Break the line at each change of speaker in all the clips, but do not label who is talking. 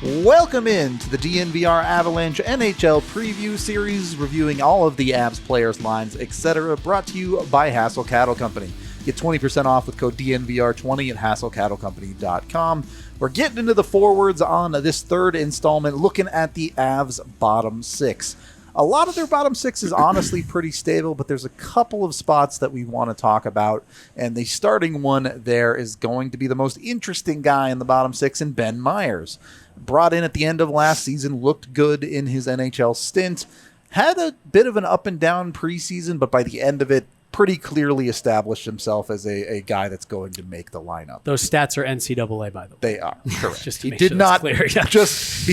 Welcome in to the DNVR Avalanche NHL Preview Series, reviewing all of the Avs players, lines, etc., brought to you by Hassel Cattle Company. Get 20% off with code DNVR20 at hasselcattlecompany.com. We're getting into the forwards on this third installment, looking at the Avs' bottom six. A lot of their bottom six is honestly pretty stable, but there's a couple of spots that we want to talk about, and the starting one there is going to be the most interesting guy in the bottom six, in Ben Meyers. Brought in at the end of last season, looked good in his NHL stint, had a bit of an up and down preseason, but by the end of it, pretty clearly established himself as a guy that's going to make the lineup.
Those stats are NCAA, by the way.
They are, correct.
Just to make sure that's clear. Yeah.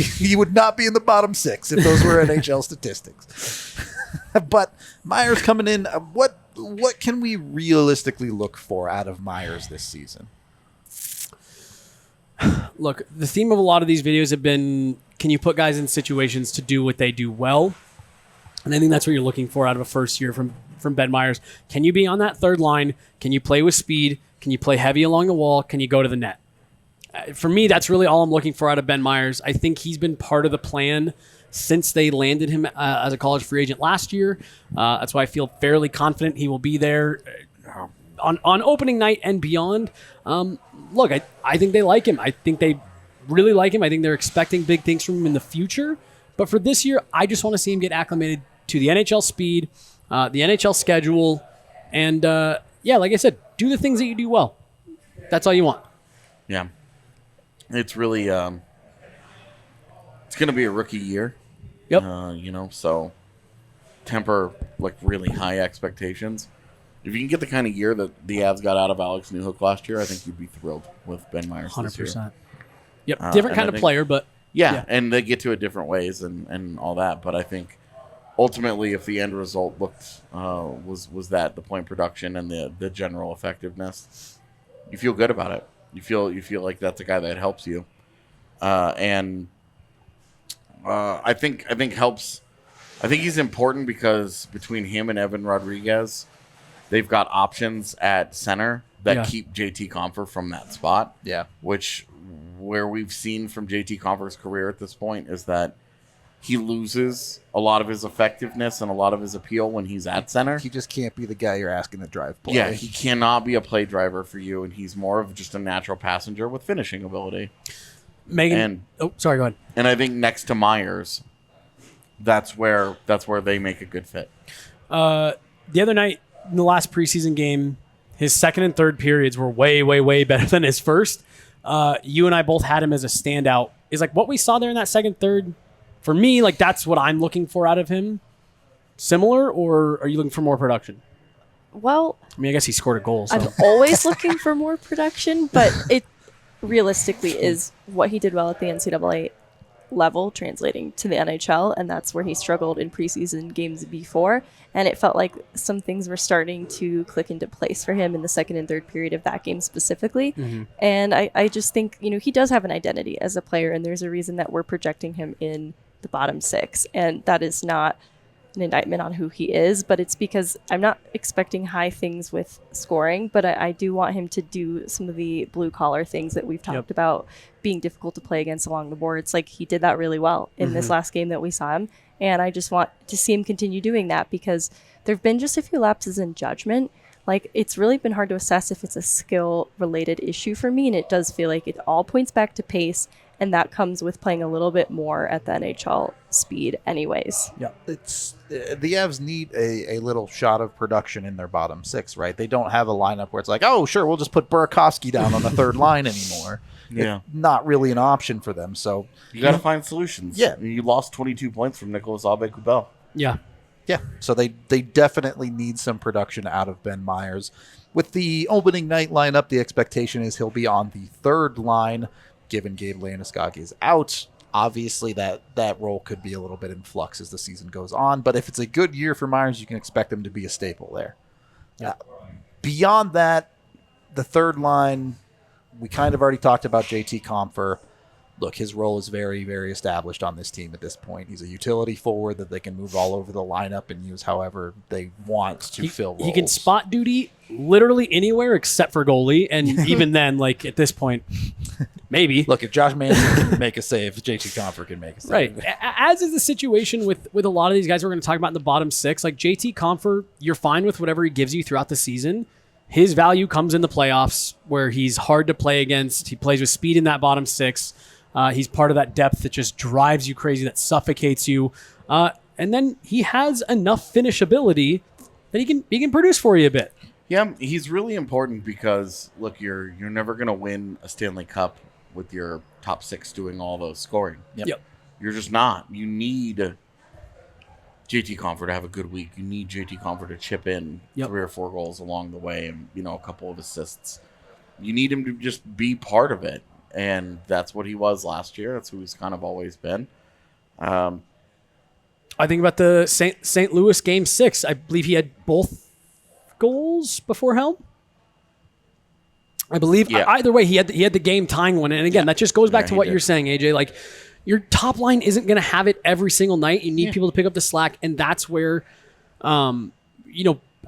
He would not be in the bottom six if those were NHL statistics. But Meyers coming in, what can we realistically look for out of Meyers this season?
Look, the theme of a lot of these videos have been, can you put guys in situations to do what they do well? And I think that's what you're looking for out of a first year from Ben Meyers. Can you be on that third line? Can you play with speed? Can you play heavy along the wall? Can you go to the net? For me, that's really all I'm looking for out of Ben Meyers. I think he's been part of the plan since they landed him as a college free agent last year. That's why I feel fairly confident he will be there on opening night and beyond. Look, I think they like him. I think they really like him. I think they're expecting big things from him in the future. But for this year, I just want to see him get acclimated to the NHL speed, the NHL schedule, and like I said, do the things that you do well. That's all you want.
Yeah. It's really it's going to be a rookie year.
Yep.
So temper like really high expectations. If you can get the kind of year that the Avs got out of Alex Newhook last year, I think you'd be thrilled with Ben Meyers 100%. This year.
Yep, different kind of player, but...
Yeah, and they get to it different ways and all that. But I think ultimately, if the end result looked was that the point production and the general effectiveness, you feel good about it. You feel like that's a guy that helps you, and I think helps. I think he's important because between him and Evan Rodriguez, they've got options at center that keep JT Compher from that spot.
Yeah,
where we've seen from JT Compher's career at this point is that he loses a lot of his effectiveness and a lot of his appeal when he's at center.
He just can't be the guy you're asking to drive play.
Yeah, he cannot be a play driver for you, and he's more of just a natural passenger with finishing ability.
Sorry, go ahead.
And I think next to Meyers, that's where they make a good fit.
The other night in the last preseason game, his second and third periods were way, way, way better than his first. You and I both had him as a standout. Is like what we saw there in that second, third. For me, like that's what I'm looking for out of him. Similar, or are you looking for more production?
Well,
I mean, I guess he scored a goal. So.
I'm always looking for more production, but it realistically is what he did well at the NCAA level translating to the NHL, and that's where he struggled in preseason games before, and it felt like some things were starting to click into place for him in the second and third period of that game specifically. Mm-hmm. And I just think, he does have an identity as a player, and there's a reason that we're projecting him in the bottom six, and that is not an indictment on who he is, but it's because I'm not expecting high things with scoring, but I do want him to do some of the blue collar things that we've talked about being difficult to play against along the boards. Like he did that really well in this last game that we saw him, and I just want to see him continue doing that because there have been just a few lapses in judgment. Like it's really been hard to assess if it's a skill related issue for me, and it does feel like it all points back to pace. And that comes with playing a little bit more at the NHL speed anyways.
Yeah, it's the Avs need a little shot of production in their bottom six, right? They don't have a lineup where it's like, oh, sure, we'll just put Burakovsky down on the third line anymore.
Yeah.
It's not really an option for them. So
you got to find solutions.
Yeah.
You lost 22 points from Nicolas Aube-Kubel.
Yeah.
Yeah, so they definitely need some production out of Ben Meyers. With the opening night lineup, the expectation is he'll be on the third line. Given Gabe Landeskog is out, obviously that role could be a little bit in flux as the season goes on. But if it's a good year for Meyers, you can expect him to be a staple there. Beyond that, the third line, we kind of already talked about JT Compher. Look, his role is very, very established on this team at this point. He's a utility forward that they can move all over the lineup and use however they want to fill roles.
He can spot duty literally anywhere except for goalie, and even then, like at this point, Maybe.
Look, if Josh Manson can make a save, JT Compher can make a save.
Right. As is the situation with a lot of these guys we're going to talk about in the bottom 6, like JT Compher, you're fine with whatever he gives you throughout the season. His value comes in the playoffs where he's hard to play against. He plays with speed in that bottom 6. He's part of that depth that just drives you crazy, that suffocates you. And then he has enough finishability that he can produce for you a bit.
Yeah, he's really important because, look, you're never going to win a Stanley Cup with your top 6 doing all those scoring.
Yep.
You're just not. You need JT Compher to have a good week. You need JT Compher to chip in 3 or 4 goals along the way and, a couple of assists. You need him to just be part of it, and that's what he was last year. That's who he's kind of always been.
I think about the St. Louis Game 6. I believe he had both goals before Helm. I believe either way he had the game tying one, and again that just goes back to what you're saying, AJ. Like your top line isn't going to have it every single night. You need people to pick up the slack, and that's where, I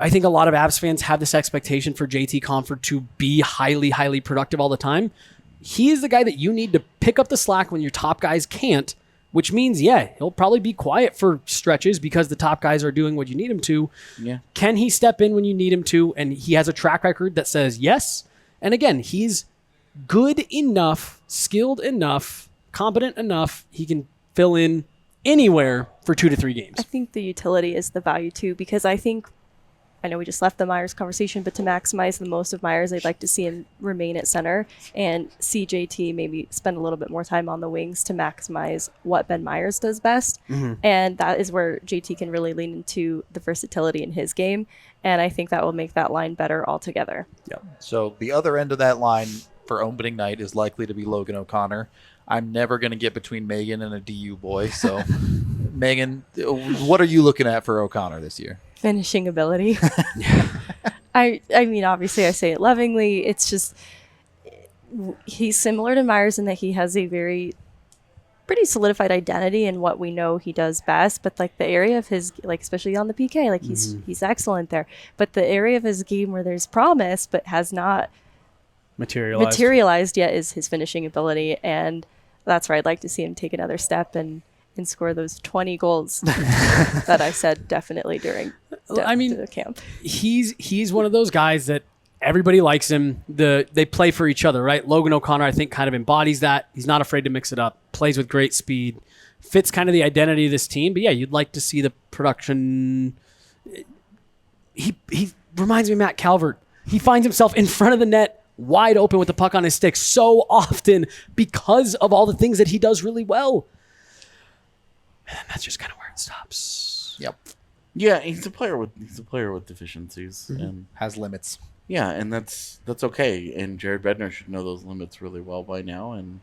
think a lot of Avs fans have this expectation for JT Compher to be highly, highly productive all the time. He is the guy that you need to pick up the slack when your top guys can't, which means, he'll probably be quiet for stretches because the top guys are doing what you need him to.
Yeah.
Can he step in when you need him to? And he has a track record that says yes. And again, he's good enough, skilled enough, competent enough. He can fill in anywhere for 2 to 3 games.
I think the utility is the value too, because I know we just left the Meyers conversation, but to maximize the most of Meyers, I'd like to see him remain at center and see JT maybe spend a little bit more time on the wings to maximize what Ben Meyers does best. Mm-hmm. And that is where JT can really lean into the versatility in his game. And I think that will make that line better altogether.
Yeah. So the other end of that line for opening night is likely to be Logan O'Connor. I'm never going to get between Megan and a DU boy. So, Megan, what are you looking at for O'Connor this year?
Finishing ability. I mean, obviously I say it lovingly. It's just he's similar to Meyers in that he has a pretty solidified identity in what we know he does best, but like the area of his, like especially on the PK, like he's excellent there. But the area of his game where there's promise but has not materialized yet is his finishing ability, and that's where I'd like to see him take another step and score those 20 goals that I said definitely during the camp.
He's one of those guys that everybody likes him. They play for each other, right? Logan O'Connor, I think, kind of embodies that. He's not afraid to mix it up, plays with great speed, fits kind of the identity of this team. But yeah, you'd like to see the production. He reminds me of Matt Calvert. He finds himself in front of the net, wide open with the puck on his stick so often because of all the things that he does really well. And that's just kind of where it stops.
Yep.
Yeah, he's a player with deficiencies and
has limits.
Yeah, and that's okay. And Jared Bednar should know those limits really well by now. And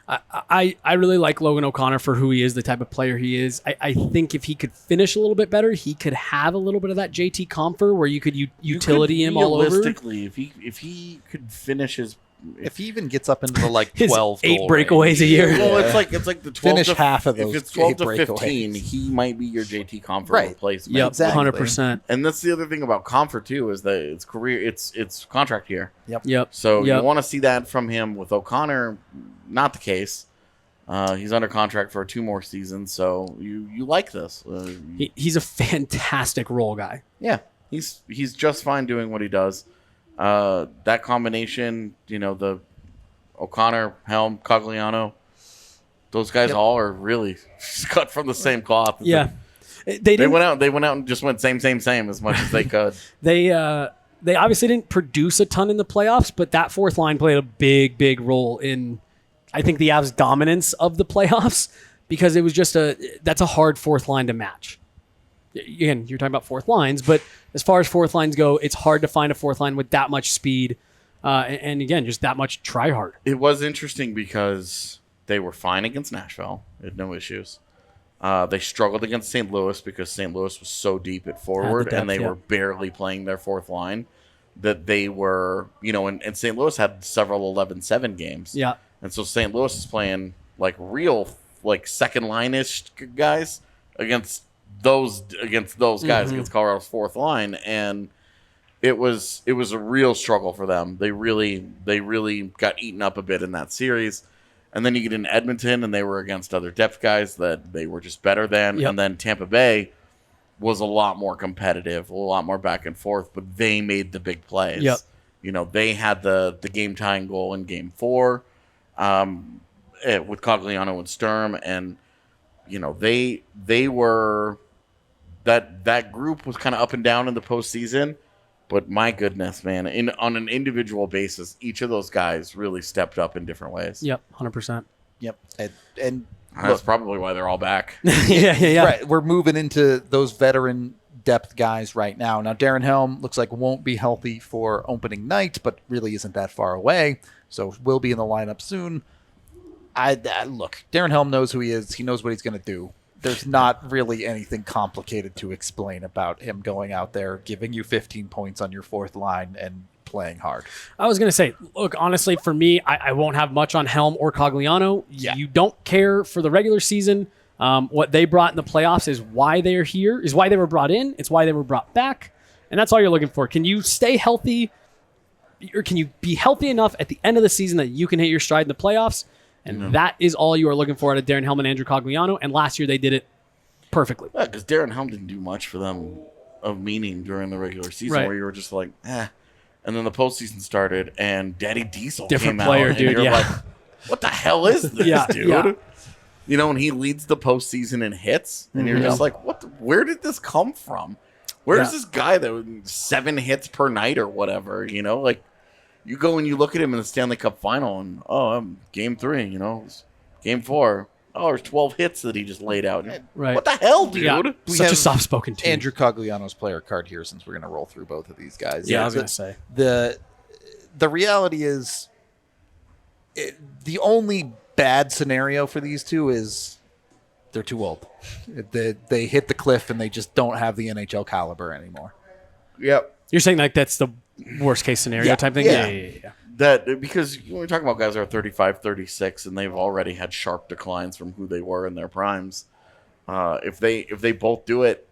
I really like Logan O'Connor for who he is, the type of player he is. I think if he could finish a little bit better, he could have a little bit of that JT Compher where you could utility him all over.
Realistically, if he could finish
if he even gets up into the
his
12
8
goal
breakaways
range.
a year.
Well, it's like the 12
Finish
to,
half of those.
If it's 12 to 15,
breakaways.
he might be your JT Compher replacement.
Yep,
Exactly.
100%.
And that's the other thing about Compher too is that it's contract year.
Yep.
So you want to see that from him. With O'Connor, not the case. He's under contract for 2 more seasons, so you like this.
He's a fantastic role guy.
Yeah, he's just fine doing what he does. That combination, the O'Connor, Helm, Cogliano, those guys all are really cut from the same cloth.
Yeah,
they went out and just went same as much as they could.
They obviously didn't produce a ton in the playoffs, but that fourth line played a big role in, I think, the Avs' dominance of the playoffs, because it was just that's a hard fourth line to match. Again, you're talking about fourth lines, but as far as fourth lines go, it's hard to find a fourth line with that much speed. And again, just that much try hard.
It was interesting because they were fine against Nashville. They had no issues. They struggled against St. Louis because St. Louis was so deep at forward
depth,
and they were barely playing their fourth line that they were, and St. Louis had several 11-7 games.
Yeah.
And so St. Louis is playing real second line-ish guys against those guys, against Colorado's fourth line. And it was a real struggle for them. They really got eaten up a bit in that series. And then you get in Edmonton, and they were against other depth guys that they were just better than.
Yep.
And then Tampa Bay was a lot more competitive, a lot more back and forth, but they made the big plays.
Yep.
They had the game-tying goal in Game 4 with Cogliano and Sturm, and they were that group was kind of up and down in the postseason. But my goodness, man, on an individual basis, each of those guys really stepped up in different ways.
Yep, 100%.
Yep. And
That's probably why they're all back.
yeah.
Right. We're moving into those veteran depth guys right now. Now, Darren Helm looks like won't be healthy for opening night, but really isn't that far away. So will be in the lineup soon. Look, Darren Helm knows who he is. He knows what he's going to do. There's not really anything complicated to explain about him going out there, giving you 15 points on your fourth line and playing hard.
I was going to say, look, honestly, for me, I won't have much on Helm or Cogliano.
Yeah.
You don't care for the regular season. What they brought in the playoffs is why they're here, is why they were brought in. It's why they were brought back. And that's all you're looking for. Can you stay healthy, or can you be healthy enough at the end of the season that you can hit your stride in the playoffs? And that is all you are looking for out of Darren Helm and Andrew Cogliano. And last year they did it perfectly.
Yeah, because Darren Helm didn't do much for them of meaning during the regular season,
Right.
where you were just like, eh. And then the postseason started, and Daddy Diesel
Different
came
player,
out,
dude,
and you're
yeah.
like, what the hell is this,
Yeah,
dude?
yeah.
And he leads the postseason in hits, and you're just like, where did this come from? Where's this guy that was 7 hits per night or whatever, Like, you go and you look at him in the Stanley Cup final, and, Game 3, Game 4. Oh, there's 12 hits that he just laid out.
Right.
What the hell, dude?
Yeah.
We
Such a
have
soft-spoken team.
Andrew Cogliano's player card here, since we're going to roll through both of these guys.
Yeah, I was going to say.
The reality is the only bad scenario for these two is they're too old. They hit the cliff and they just don't have the NHL caliber anymore.
Yep.
You're saying like that's the worst case scenario type thing?
Yeah.
That because when we're talking about guys that are 35, 36, and they've already had sharp declines from who they were in their primes. If they both do it,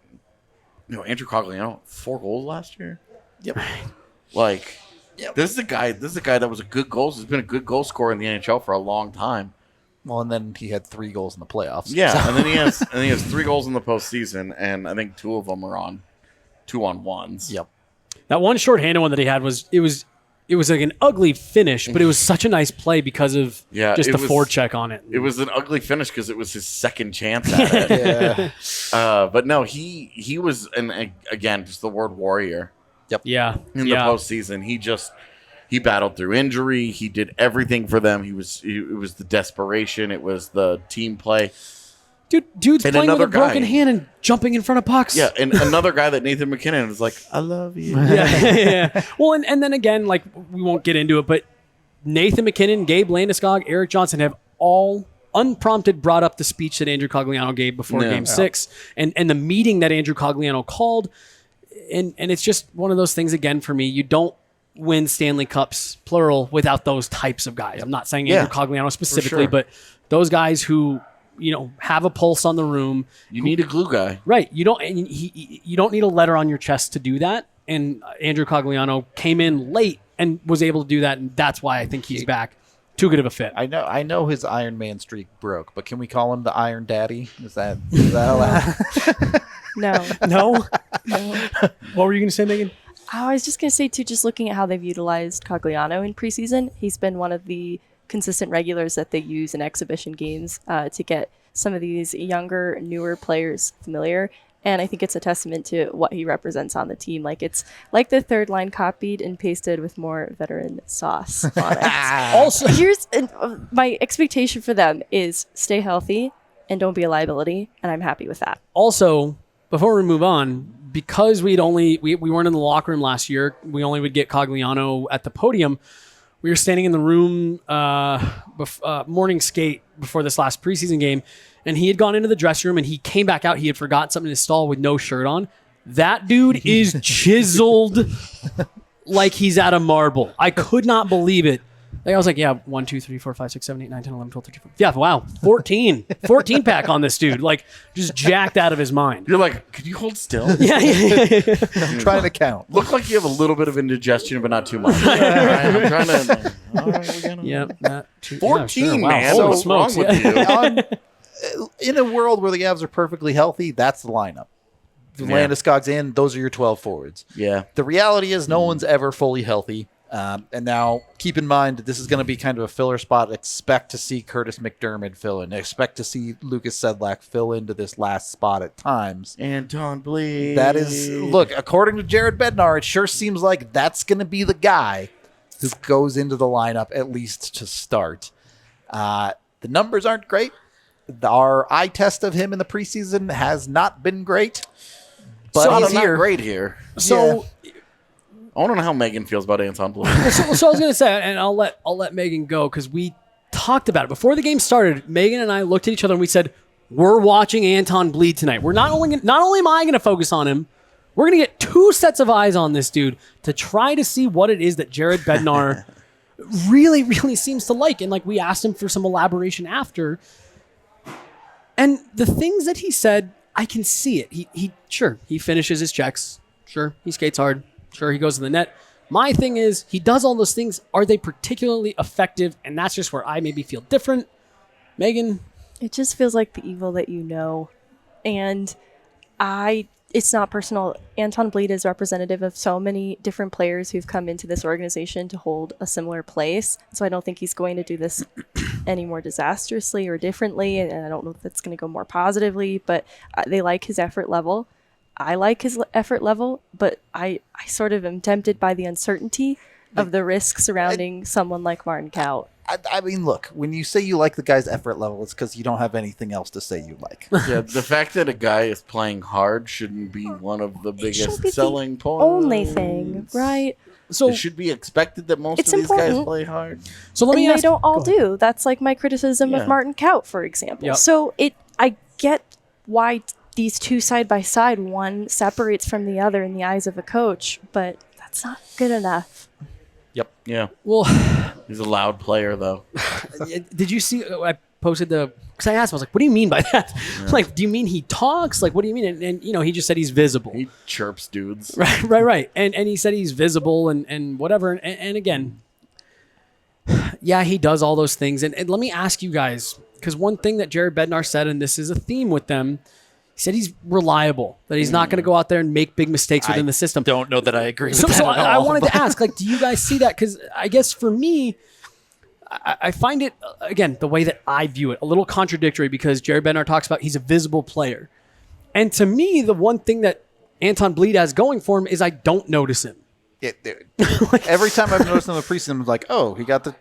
Andrew Cogliano, 4 goals last year.
Yep.
Like, this is a guy that was a good goal. He's been a good goal scorer in the NHL for a long time.
Well, and then he had 3 goals in the playoffs.
Yeah,
So-
and then he has 3 goals in the postseason, and I think 2 of them are on 2-on-1s.
Yep.
That one shorthanded one that he had was like an ugly finish, but it was such a nice play because of just the forecheck on it.
It was an ugly finish because it was his second chance at it.
Yeah.
But no, he was, and again, just the word warrior.
Yeah.
In the postseason, he battled through injury. He did everything for them. It was the desperation. It was the team play.
Dude's
And
playing with
another
a broken
guy.
hand and jumping in front of pucks.
Yeah, and another guy that Nathan McKinnon was like, I love you.
Yeah. Well, and then again, like we won't get into it, but Nathan McKinnon, Gabe Landeskog, Eric Johnson have all unprompted brought up the speech that Andrew Cogliano gave before Game 6 and the meeting that Andrew Cogliano called. And it's just one of those things again for me. You don't win Stanley Cups, plural, without those types of guys. I'm not saying Andrew Cogliano specifically, but those guys who have a pulse on the room.
You need a glue guy.
Right. You don't need a letter on your chest to do that. And Andrew Cogliano came in late and was able to do that, and that's why I think he's back. Too good of a fit.
I know his Iron Man streak broke, but can we call him the Iron Daddy? Is that allowed?
No. What were you going to say, Megan?
I was just going to say, too, just looking at how they've utilized Cogliano in preseason, he's been one of the consistent regulars that they use in exhibition games to get some of these younger, newer players familiar. And I think it's a testament to what he represents on the team. Like, it's like the third line copied and pasted with more veteran sauce on it.
Also,
My expectation for them is stay healthy and don't be a liability, and I'm happy with that.
Also, before we move on, because we weren't in the locker room last year, we only would get Cogliano at the podium. We were standing in the room morning skate before this last preseason game, and he had gone into the dressing room and he came back out. He had forgotten something in his stall with no shirt on. That dude is chiseled like he's out of marble. I could not believe it. Like I was like, yeah, 1, 2, 3, 4, 5, 6, 7, 8, 9, 10, 11, 12, 13, 14. Yeah, wow. 14 pack on this dude. Like, just jacked out of his mind.
You're like, could you hold still?
Yeah.
I'm trying to count.
Look like you have a little bit of indigestion, but not too much. All right, I'm trying to. All right, we're gonna.
Yeah, that too.
14,
yeah, sure. Wow.
man.
Holy
What's
smokes.
wrong with you?
In a world where the Avs are perfectly healthy, that's the lineup.
Yeah.
Landeskog's in, those are your 12 forwards.
Yeah.
The reality is no one's ever fully healthy. And now keep in mind that this is going to be kind of a filler spot. Expect to see Curtis McDermott fill in. Expect to see Lucas Sedlak fill into this last spot at times.
Anton Blidh.
That is, look, according to Jared Bednar, it sure seems like that's going to be the guy who goes into the lineup at least to start. The numbers aren't great. Our eye test of him in the preseason has not been great. But he's
not
here.
great here.
So,
I want to know how Megan feels about Anton Blidh.
so I was gonna say, and I'll let Megan go because we talked about it before the game started. Megan and I looked at each other and we said, "We're watching Anton Blidh tonight. We're not only am I going to focus on him, we're going to get 2 sets of eyes on this dude to try to see what it is that Jared Bednar really, really seems to like." And like we asked him for some elaboration after, and the things that he said, I can see it. He finishes his checks. Sure, he skates hard. Sure, he goes to the net. My thing is, he does all those things. Are they particularly effective? And that's just where I maybe feel different. Megan?
It just feels like the evil that you know. And it's not personal. Anton Blidh is representative of so many different players who've come into this organization to hold a similar place. So I don't think he's going to do this any more disastrously or differently. And I don't know if that's going to go more positively, but they like his effort level. I like his effort level, but I sort of am tempted by the uncertainty of the risk surrounding someone like Martin Kaut.
I mean, look, when you say you like the guy's effort level, it's because you don't have anything else to say you like.
Yeah, the fact that a guy is playing hard shouldn't be one of the biggest
be
selling
the
points.
only thing, right?
So
It should be expected that most
It's
of these guys
important.
play hard.
So let me
And
ask.
they don't all
go ahead.
do. That's like my criticism
Yeah.
of Martin Kaut, for example.
Yep.
So I get why these two side by side, one separates from the other in the eyes of a coach, but that's not good enough.
Yeah.
Well,
He's a loud player, though.
did you see? I posted because I asked him. I was like, "What do you mean by that? Like, do you mean he talks? Like, what do you mean?" And he just said he's visible.
He chirps dudes.
Right. And he said he's visible and whatever. And again, yeah, he does all those things. And let me ask you guys, because one thing that Jared Bednar said, and this is a theme with them, he said he's reliable, that he's not going to go out there and make big mistakes within the system.
Don't know that I agree with
So
that at
I
all,
wanted
but-
to ask, like, do you guys see that? Because I guess for me, I find it, again, the way that I view it, a little contradictory because Jared Bednar talks about he's a visible player. And to me, the one thing that Anton Blidh has going for him is I don't notice him.
Every time I've noticed him in the preseason, I'm like, oh, he got the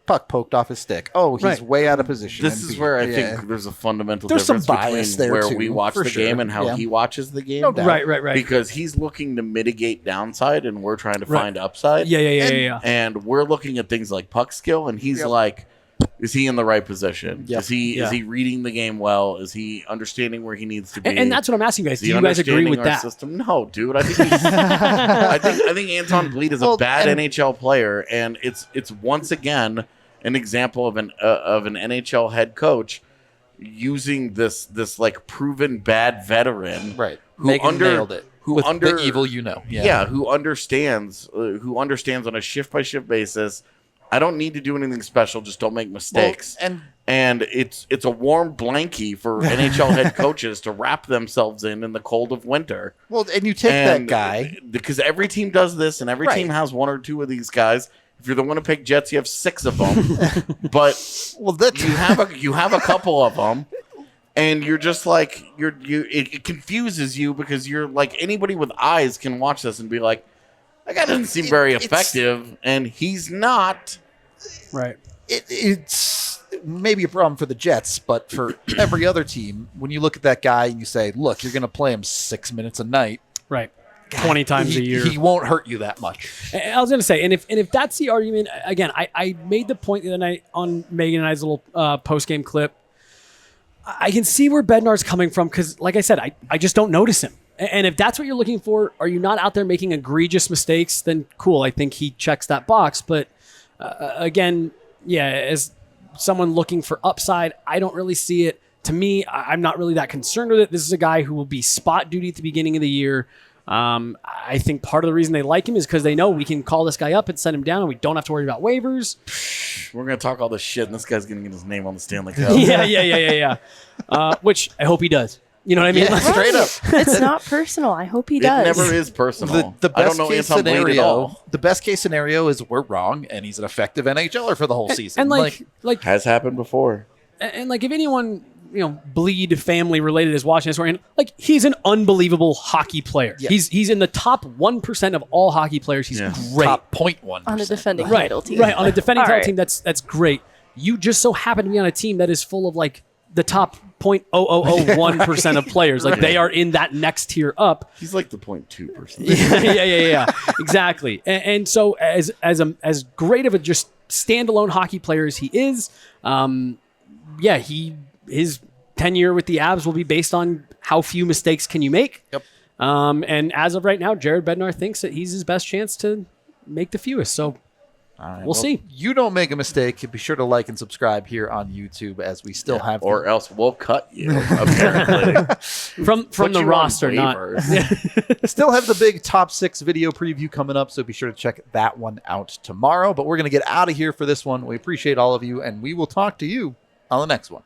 puck poked off his stick. Oh, he's
Right.
way out of position.
This
and
is
beat.
where I
Yeah.
think there's a fundamental
There's some
difference
bias
between
there,
where
too,
we watch
for
the
sure.
game and how
Yeah.
he watches the game.
No doubt.
Right.
Because he's looking to mitigate downside and we're trying to find upside.
Yeah.
And we're looking at things like puck skill, and he's like, is he in the right position?
Yep.
Is he
Yeah.
reading the game well? Is he understanding where he needs to be?
And that's what I'm asking you guys.
Is
Do
he
you guys agree
understanding
with
our
that?
system? No, dude. I think he's, I think Anton Blidh is a bad NHL player, and it's once again an example of an NHL head coach using this like proven bad veteran,
Right.
Who
Megan nailed it.
Who
with
under
the evil you know.
yeah, who understands on a shift by shift basis. I don't need to do anything special. Just don't make mistakes.
Well,
and it's a warm blankie for NHL head coaches to wrap themselves in the cold of winter.
Well, and you take that guy.
Because every team does this, and every
Right.
team has one or two of these guys. If you're the Winnipeg Jets, you have 6 of them. But you have a couple of them, and you're just like it confuses you because you're like anybody with eyes can watch this and be like, that guy doesn't seem very effective, and he's not.
Right.
It's maybe a problem for the Jets, but for every other team, when you look at that guy and you say, look, you're going to play him 6 minutes a night,
Right. 20 times a year.
he won't hurt you that much.
I was going to say, and if that's the argument, again, I made the point the other night on Megan and I's little post-game clip. I can see where Bednar's coming from because, like I said, I just don't notice him. And if that's what you're looking for, are you not out there making egregious mistakes, then cool. I think he checks that box. But Again, yeah, as someone looking for upside, I don't really see it. To me, I'm not really that concerned with it. This is a guy who will be spot duty at the beginning of the year. I think part of the reason they like him is because they know we can call this guy up and send him down, and we don't have to worry about waivers.
We're going to talk all this shit, and this guy's going to get his name on the Stanley Cup.
Yeah. Which I hope he does. You know what I mean?
Yeah,
Like,
straight up.
It's not personal. I hope he does.
It never is personal.
The
I
best
don't know
case
Anton Blidh at
scenario.
all.
The best case scenario is we're wrong, and he's an effective NHLer for the whole season.
And like
Has happened before.
And like if anyone Blidh family related is watching this, and like he's an unbelievable hockey player.
Yeah.
He's in the top 1% of all hockey players. He's great.
top 0.1%
on a defending
Right,
title team.
right on a defending
All
title
right.
team. That's great. You just so happen to be on a team that is full of like the top 0.0001% of players. Like they are in that next tier up.
He's like the 0.2%.
Yeah. Exactly. And so as great of a just standalone hockey player as he is, his tenure with the Avs will be based on how few mistakes can you make.
Yep.
And as of right now, Jared Bednar thinks that he's his best chance to make the fewest. So we'll see.
You don't make a mistake. Be sure to like and subscribe here on YouTube as we still have
Or else we'll cut you, apparently.
From
Put
the
you on
roster, not
waivers.
still have the big top 6 video preview coming up, so be sure to check that one out tomorrow. But we're going to get out of here for this one. We appreciate all of you, and we will talk to you on the next one.